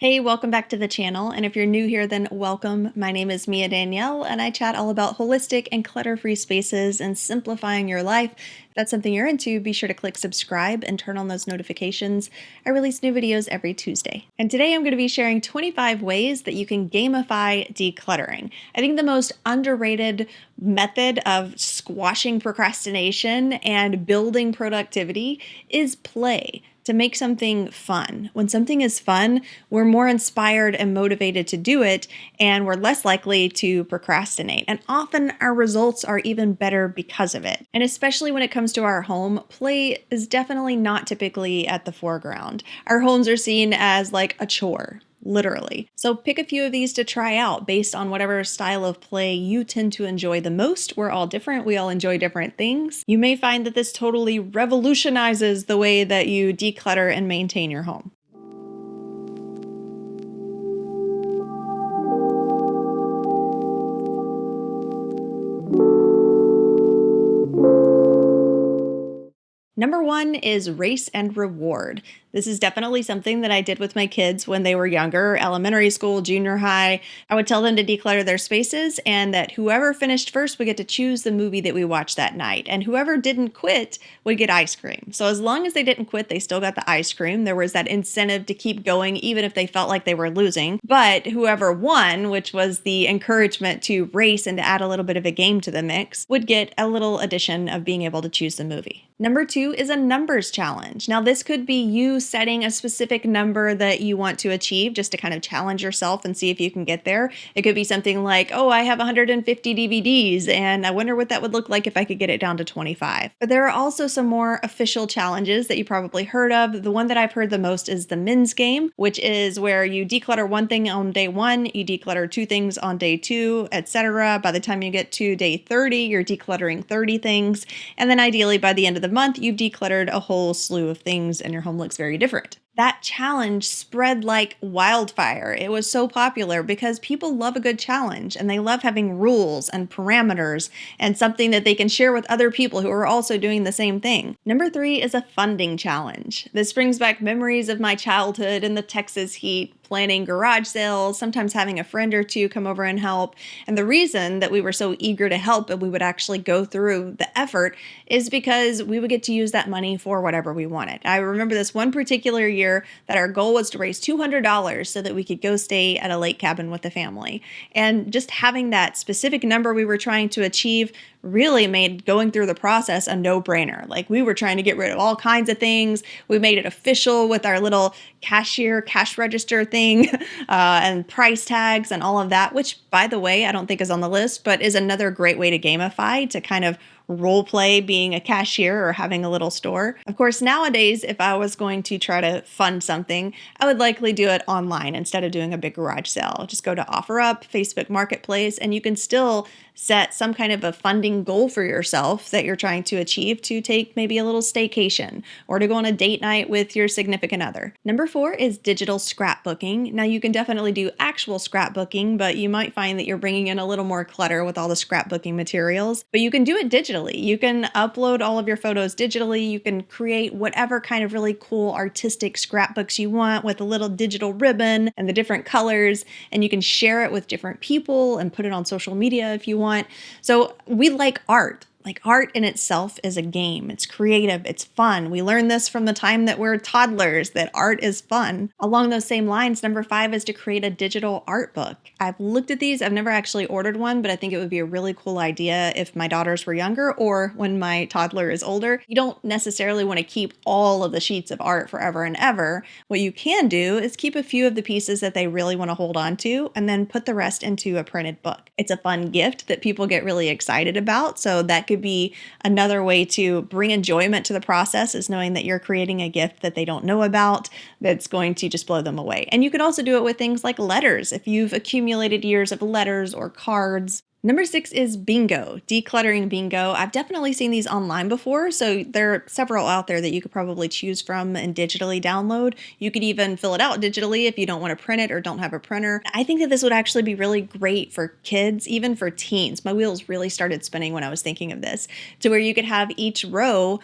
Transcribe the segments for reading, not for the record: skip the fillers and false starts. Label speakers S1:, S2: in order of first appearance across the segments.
S1: Hey, welcome back to the channel. And if you're new here, then welcome. My name is Danielle, and I chat all about holistic and clutter-free spaces and simplifying your life. If that's something you're into, be sure to click subscribe and turn on those notifications. I release new videos every Tuesday. And today I'm going to be sharing 25 ways that you can gamify decluttering. I think the most underrated method of squashing procrastination and building productivity is play. To make something fun. When something is fun, we're more inspired and motivated to do it, and we're less likely to procrastinate. And often our results are even better because of it. And especially when it comes to our home, play is definitely not typically at the foreground. Our homes are seen as like a chore. Literally. So pick a few of these to try out based on whatever style of play you tend to enjoy the most. We're all different. We all enjoy different things. You may find that this totally revolutionizes the way that you declutter and maintain your home. Number one is race and reward. This is definitely something that I did with my kids when they were younger, elementary school, junior high. I would tell them to declutter their spaces and that whoever finished first would get to choose the movie that we watched that night. And whoever didn't quit would get ice cream. So as long as they didn't quit, they still got the ice cream. There was that incentive to keep going, even if they felt like they were losing. But whoever won, which was the encouragement to race and to add a little bit of a game to the mix, would get a little addition of being able to choose the movie. Number two is a numbers challenge. Now, this could be you setting a specific number that you want to achieve just to kind of challenge yourself and see if you can get there. It could be something like, oh, I have 150 DVDs and I wonder what that would look like if I could get it down to 25. But there are also some more official challenges that you probably heard of. The one that I've heard the most is the men's game, which is where you declutter one thing on day one, you declutter two things on day two, etc. By the time you get to day 30, you're decluttering 30 things. And then ideally by the end of the month, you've decluttered a whole slew of things and your home looks very different. That challenge spread like wildfire. It was so popular because people love a good challenge and they love having rules and parameters and something that they can share with other people who are also doing the same thing. Number three is a funding challenge. This brings back memories of my childhood in the Texas heat, planning garage sales, sometimes having a friend or two come over and help. And the reason that we were so eager to help and we would actually go through the effort is because we would get to use that money for whatever we wanted. I remember this one particular year that our goal was to raise $200 so that we could go stay at a lake cabin with the family. And just having that specific number we were trying to achieve really made going through the process a no-brainer. Like we were trying to get rid of all kinds of things. We made it official with our little cash register thing and price tags and all of that, which by the way, I don't think is on the list, but is another great way to gamify, to kind of role play being a cashier or having a little store. Of course, nowadays, if I was going to try to fund something, I would likely do it online instead of doing a big garage sale. Just go to OfferUp, Facebook Marketplace, and you can still set some kind of a funding goal for yourself that you're trying to achieve to take maybe a little staycation or to go on a date night with your significant other. Number four is digital scrapbooking. Now, you can definitely do actual scrapbooking, but you might find that you're bringing in a little more clutter with all the scrapbooking materials, but you can do it digitally. You can upload all of your photos digitally. You can create whatever kind of really cool artistic scrapbooks you want with a little digital ribbon and the different colors, and you can share it with different people and put it on social media if you want. So we like art. Like art in itself is a game. It's creative. It's fun. We learn this from the time that we're toddlers, that art is fun. Along those same lines, number five is to create a digital art book. I've looked at these. I've never actually ordered one, but I think it would be a really cool idea if my daughters were younger or when my toddler is older. You don't necessarily want to keep all of the sheets of art forever and ever. What you can do is keep a few of the pieces that they really want to hold on to and then put the rest into a printed book. It's a fun gift that people get really excited about. So that could be another way to bring enjoyment to the process, is knowing that you're creating a gift that they don't know about that's going to just blow them away. And you can also do it with things like letters. If you've accumulated years of letters or cards. Number six is bingo, decluttering bingo. I've definitely seen these online before, so there are several out there that you could probably choose from and digitally download. You could even fill it out digitally if you don't want to print it or don't have a printer. I think that this would actually be really great for kids, even for teens. My wheels really started spinning when I was thinking of this, to where you could have each row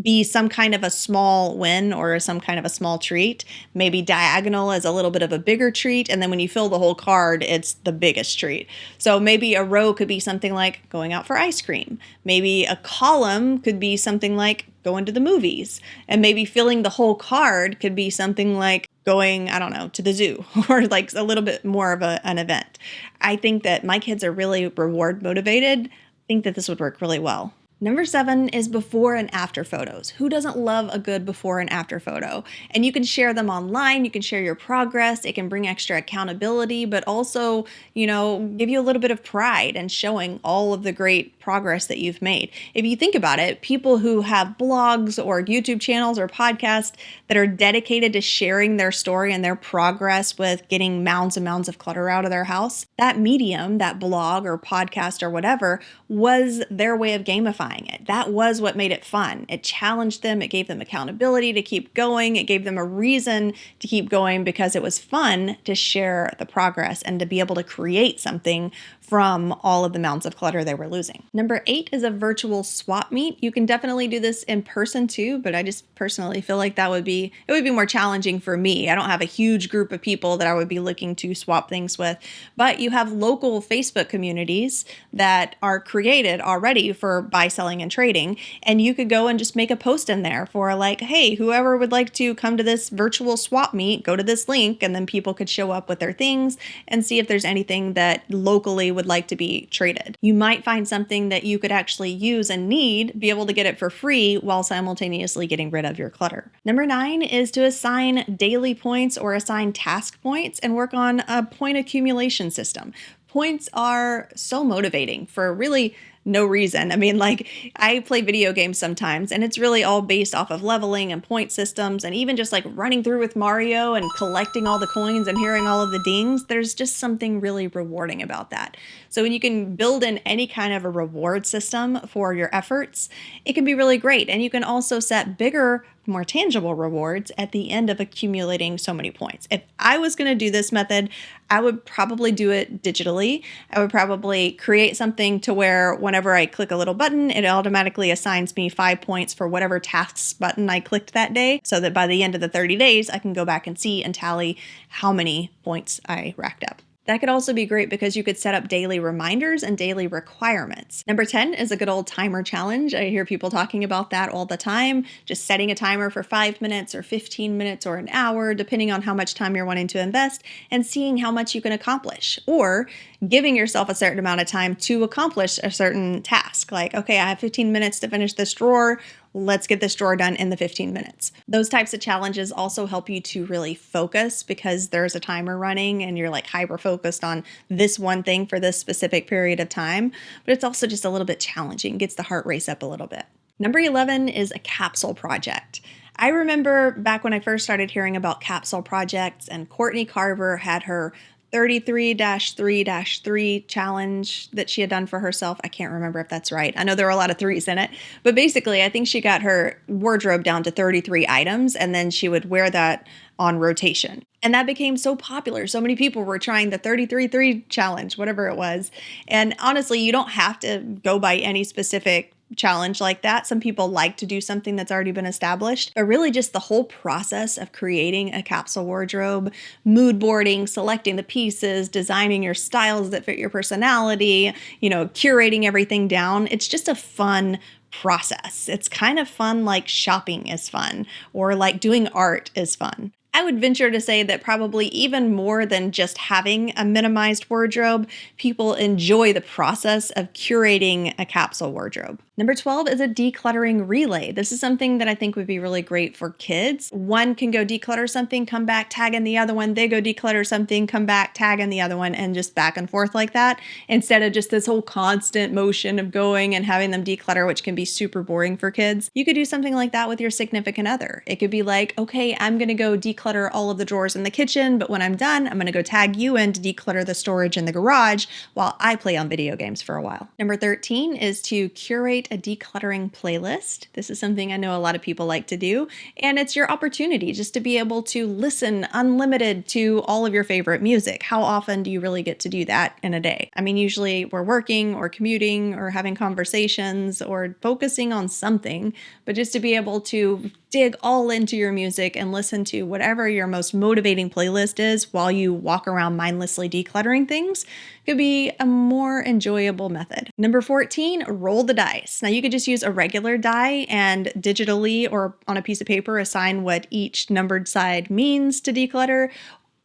S1: be some kind of a small win or some kind of a small treat. Maybe diagonal is a little bit of a bigger treat. And then when you fill the whole card, it's the biggest treat. So maybe a row could be something like going out for ice cream. Maybe a column could be something like going to the movies. And maybe filling the whole card could be something like going, I don't know, to the zoo or like a little bit more of an event. I think that my kids are really reward motivated. I think that this would work really well. Number 7 is before and after photos. Who doesn't love a good before and after photo? And you can share them online. You can share your progress. It can bring extra accountability, but also, give you a little bit of pride and showing all of the great progress that you've made. If you think about it, people who have blogs or YouTube channels or podcasts that are dedicated to sharing their story and their progress with getting mounds and mounds of clutter out of their house, that medium, that blog or podcast or whatever, was their way of gamifying it. That was what made it fun. It challenged them. It gave them accountability to keep going. It gave them a reason to keep going because it was fun to share the progress and to be able to create something from all of the mounds of clutter they were losing. Number 8 is a virtual swap meet. You can definitely do this in person too, but I just personally feel like it would be more challenging for me. I don't have a huge group of people that I would be looking to swap things with, but you have local Facebook communities that are created already for buy, selling, and trading, and you could go and just make a post in there for like, hey, whoever would like to come to this virtual swap meet, go to this link, and then people could show up with their things and see if there's anything that locally would like to be traded. You might find something that you could actually use and need, be able to get it for free while simultaneously getting rid of your clutter. Number 9 is to assign daily points or assign task points and work on a point accumulation system. Points are so motivating for really no reason. I mean, like, I play video games sometimes, and it's really all based off of leveling and point systems, and even just like running through with Mario and collecting all the coins and hearing all of the dings. There's just something really rewarding about that. So when you can build in any kind of a reward system for your efforts, it can be really great. And you can also set bigger, more tangible rewards at the end of accumulating so many points. If I was going to do this method, I would probably do it digitally. I would probably create something to where whenever I click a little button, it automatically assigns me 5 points for whatever tasks button I clicked that day, so that by the end of the 30 days, I can go back and see and tally how many points I racked up. That could also be great because you could set up daily reminders and daily requirements. Number 10 is a good old timer challenge. I hear people talking about that all the time, just setting a timer for 5 minutes or 15 minutes or an hour, depending on how much time you're wanting to invest, and seeing how much you can accomplish, or giving yourself a certain amount of time to accomplish a certain task. Like, okay, I have 15 minutes to finish this drawer. Let's get this drawer done in the 15 minutes. Those types of challenges also help you to really focus because there's a timer running and you're like hyper focused on this one thing for this specific period of time. But it's also just a little bit challenging, gets the heart race up a little bit. Number 11 is a capsule project. I remember back when I first started hearing about capsule projects, and Courtney Carver had her 33-3-3 challenge that she had done for herself. I can't remember if that's right. I know there were a lot of threes in it, but basically I think she got her wardrobe down to 33 items, and then she would wear that on rotation. And that became so popular. So many people were trying the 33-3 challenge, whatever it was. And honestly, you don't have to go by any specific challenge like that. Some people like to do something that's already been established, but really just the whole process of creating a capsule wardrobe, mood boarding, selecting the pieces, designing your styles that fit your personality, curating everything down. It's just a fun process. It's kind of fun, like shopping is fun, or like doing art is fun. I would venture to say that probably even more than just having a minimized wardrobe, people enjoy the process of curating a capsule wardrobe. Number 12 is a decluttering relay. This is something that I think would be really great for kids. One can go declutter something, come back, tag in the other one. They go declutter something, come back, tag in the other one, and just back and forth like that, instead of just this whole constant motion of going and having them declutter, which can be super boring for kids. You could do something like that with your significant other. It could be like, okay, I'm going to go declutter all of the drawers in the kitchen, but when I'm done, I'm going to go tag you in to declutter the storage in the garage while I play on video games for a while. Number 13 is to curate create a decluttering playlist. This is something I know a lot of people like to do, and it's your opportunity just to be able to listen unlimited to all of your favorite music. How often do you really get to do that in a day? I mean, usually we're working or commuting or having conversations or focusing on something, but just to be able to dig all into your music and listen to whatever your most motivating playlist is while you walk around mindlessly decluttering things could be a more enjoyable method. Number 14, roll the dice. Now you could just use a regular die and digitally or on a piece of paper assign what each numbered side means to declutter.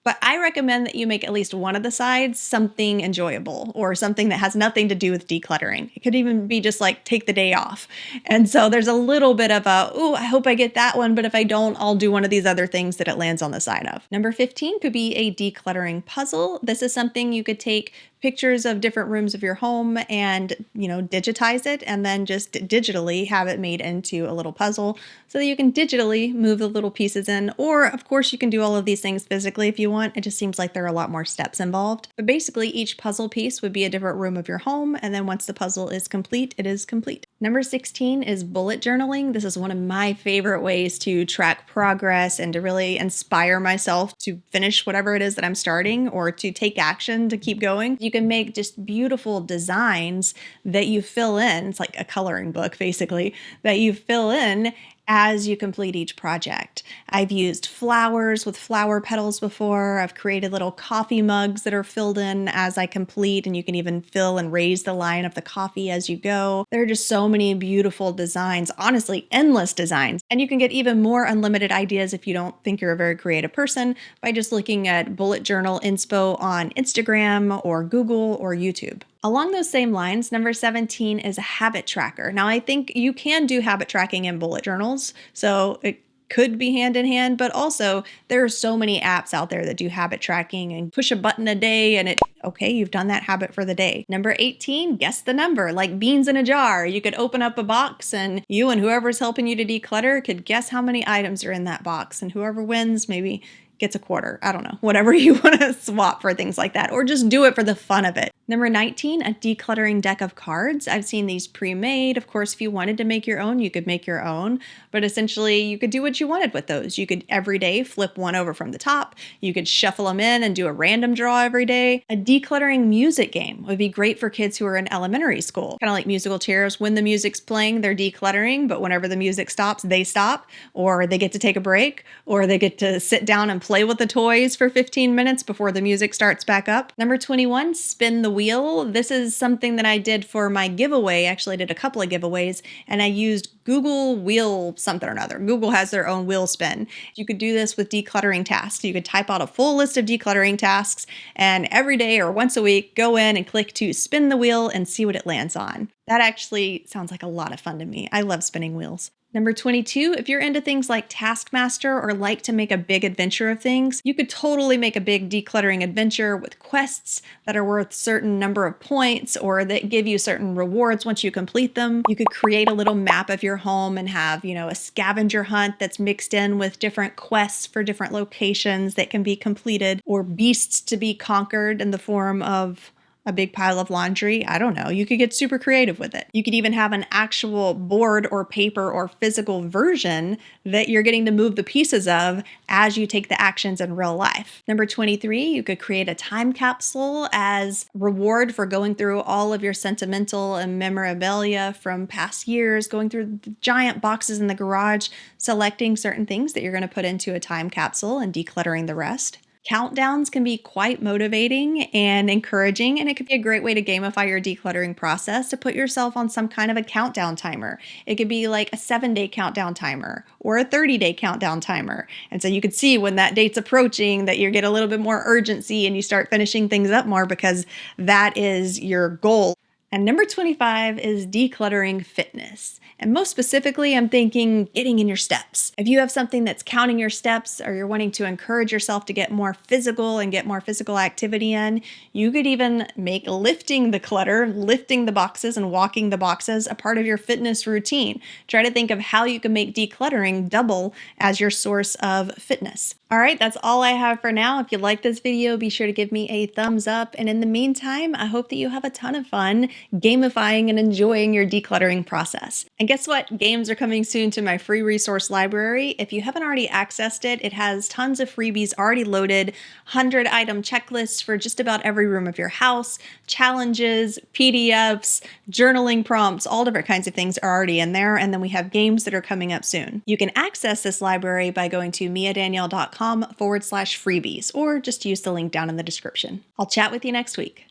S1: But I recommend that you make at least one of the sides something enjoyable or something that has nothing to do with decluttering. It could even be just like take the day off. And so there's a little bit of I hope I get that one, but if I don't, I'll do one of these other things that it lands on the side of. Number 15 could be a decluttering puzzle. This is something you could take pictures of different rooms of your home and, digitize it and then just digitally have it made into a little puzzle so that you can digitally move the little pieces in. Or of course you can do all of these things physically if you want. It just seems like there are a lot more steps involved. But basically each puzzle piece would be a different room of your home. And then once the puzzle is complete, it is complete. Number 16 is bullet journaling. This is one of my favorite ways to track progress and to really inspire myself to finish whatever it is that I'm starting or to take action to keep going. You can make just beautiful designs that you fill in. It's like a coloring book, basically, that you fill in as you complete each project. I've used flowers with flower petals before. I've created little coffee mugs that are filled in as I complete, and you can even fill and raise the line of the coffee as you go. There are just so many beautiful designs, honestly, endless designs. And you can get even more unlimited ideas if you don't think you're a very creative person by just looking at bullet journal inspo on Instagram or Google or YouTube. Along those same lines, number 17 is a habit tracker. Now, I think you can do habit tracking in bullet journals, so it could be hand in hand, but also there are so many apps out there that do habit tracking and push a button a day and okay, you've done that habit for the day. Number 18, guess the number, like beans in a jar. You could open up a box and you and whoever's helping you to declutter could guess how many items are in that box, and whoever wins maybe gets a quarter. I don't know, whatever you want to swap for things like that, or just do it for the fun of it. Number 19, a decluttering deck of cards. I've seen these pre-made. Of course, if you wanted to make your own, you could make your own, but essentially you could do what you wanted with those. You could every day flip one over from the top. You could shuffle them in and do a random draw every day. A decluttering music game would be great for kids who are in elementary school. Kind of like musical chairs. When the music's playing, they're decluttering, but whenever the music stops, they stop, or they get to take a break, or they get to sit down and play with the toys for 15 minutes before the music starts back up. Number 21, spin the wheel. This is something that I did for my giveaway. Actually, I did a couple of giveaways, and I used Google Wheel something or another. Google has their own wheel spin. You could do this with decluttering tasks. You could type out a full list of decluttering tasks, and every day or once a week, go in and click to spin the wheel and see what it lands on. That actually sounds like a lot of fun to me. I love spinning wheels. Number 22, if you're into things like Taskmaster or like to make a big adventure of things, you could totally make a big decluttering adventure with quests that are worth a certain number of points or that give you certain rewards once you complete them. You could create a little map of your home and have, a scavenger hunt that's mixed in with different quests for different locations that can be completed, or beasts to be conquered in the form of a big pile of laundry. I don't know. You could get super creative with it. You could even have an actual board or paper or physical version that you're getting to move the pieces of as you take the actions in real life. Number 23, you could create a time capsule as reward for going through all of your sentimental and memorabilia from past years, going through the giant boxes in the garage, selecting certain things that you're going to put into a time capsule and decluttering the rest. Countdowns can be quite motivating and encouraging, and it could be a great way to gamify your decluttering process to put yourself on some kind of a countdown timer. It could be like a 7-day countdown timer or a 30-day countdown timer. And so you could see when that date's approaching that you get a little bit more urgency and you start finishing things up more because that is your goal. And number 25 is decluttering fitness. And most specifically, I'm thinking getting in your steps. If you have something that's counting your steps or you're wanting to encourage yourself to get more physical and get more physical activity in, you could even make lifting the clutter, lifting the boxes and walking the boxes a part of your fitness routine. Try to think of how you can make decluttering double as your source of fitness. All right, that's all I have for now. If you like this video, be sure to give me a thumbs up. And in the meantime, I hope that you have a ton of fun gamifying and enjoying your decluttering process. And guess what? Games are coming soon to my free resource library. If you haven't already accessed it, it has tons of freebies already loaded, 100-item checklists for just about every room of your house, challenges, PDFs, journaling prompts, all different kinds of things are already in there. And then we have games that are coming up soon. You can access this library by going to miadanielle.com/freebies, or just use the link down in the description. I'll chat with you next week.